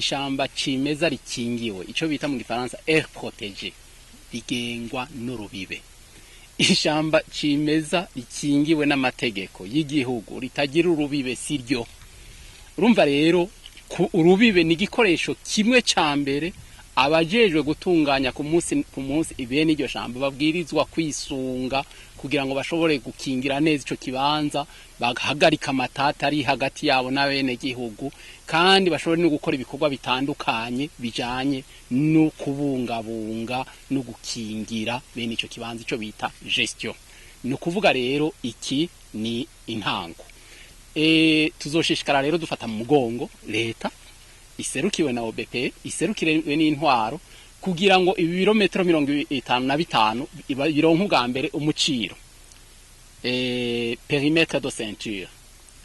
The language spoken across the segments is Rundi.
Ishamba cimeza rikingiwe ico bita mu gifaransa air protégé rigengwa n'urubibe. Ishamba cimeza rikingiwe n'amategeko y'igihugu ritagira urubibe siryo. Urumva rero urubibe ni igikoresho kimwe ca mbere abajejwe gutunganya ku munsi ibene iryo shamba babwirizwa kwisunga kugira ngo bashobore gukingira neza ico kibanza bagahagarika amatata ari hagati yabo n'abene gihugu kandi bashobore no gukora ibikorwa bitandukanye bijanye no kubungabunga no gukingira bene ico kibanza ico bita gestion. No kuvuga rero iki ni intango. Tuzoshishikara rero dufata mu mugongo leta iserukiwe na OBP iserukire n'intwaro kugira ngo ibi birometero 55 bironka ubwa mbere umuciro périmètre de ceinture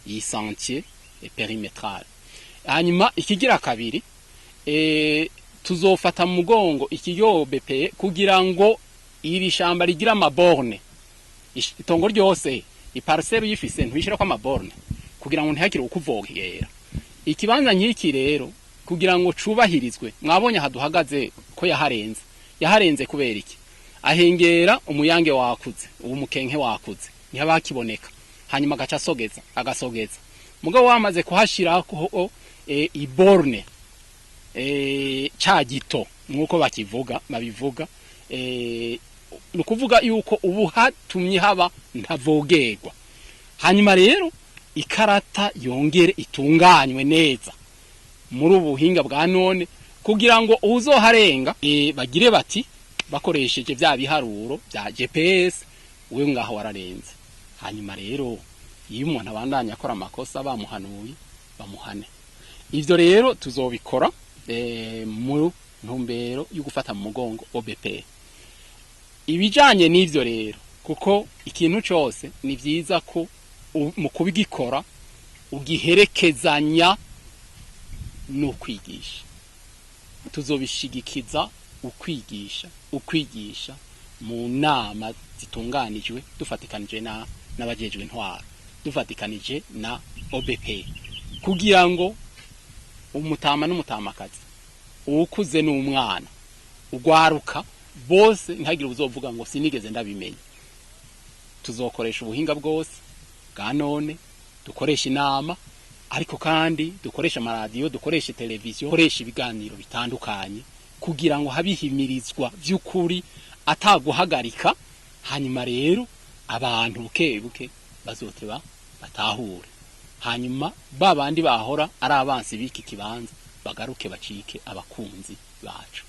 yi sentier et périmétral. Hanyuma ikigira kabiri tuzofata mu mugongo ikiyo OBP kugira ngo iri shamba rigira amaborne itongo ryose iparcelle yifise ntwishira kwa amaborne kugira ngo ntihakire ukuvogera. Ikibanza nk'iki rero kugira ngo cubahirizwe mwabonye haduhagaze ko yaharenze kubera iki ahengera umuyange wakuze ubu mukenke wakuze ntiyabakiboneka hanyuma agasogeza mugabo wamaze kuhashiraho iborne ca gito nkuko babivuga nukuvuga yuko ubu hatumye haba ntavogerwa hanyuma rero ikarata yongere itunganywe neza muri ubuhinga bwa none kugira ngo uzoharenga bagire bati bakoresheje vya biharuro bya GPS we ngaho wararenze. Hanyuma rero iyo umuntu abandanya akora amakosa bamuhanuye bamuhane. Ivyo rero tuzobikora mu ntumbero yo gufata mu mugongo OBP. Ibijanye n'ivyo rero kuko ikintu cyose ni vyiza ko mu kubigikora ugiherekezanya no kwigisha. Tuzobishigikiza ukwigisha mu nama zitunganijwe dufatikanije n'abajejwe intwaro dufatikanije na OBP kugira ngo umutama n'umutamakazi ukuze n'umwana ugwaruka bose ntagire uzovuga ngo sinigeze ndabimenye. Tuzokoresha ubuhinga bwose bwa none dukoresha inama ariko kandi dukoresha amaradiyo dukoresha televiziyo dukoresha ibiganiro bitandukanye kugira ngo habihimirizwa vy'ukuri ataguhagarika hanyuma rero abantu buke bazoteba batahure hanyuma babandi bahora ari abansi biki kibanza bagaruke bacike abakunzi bacu.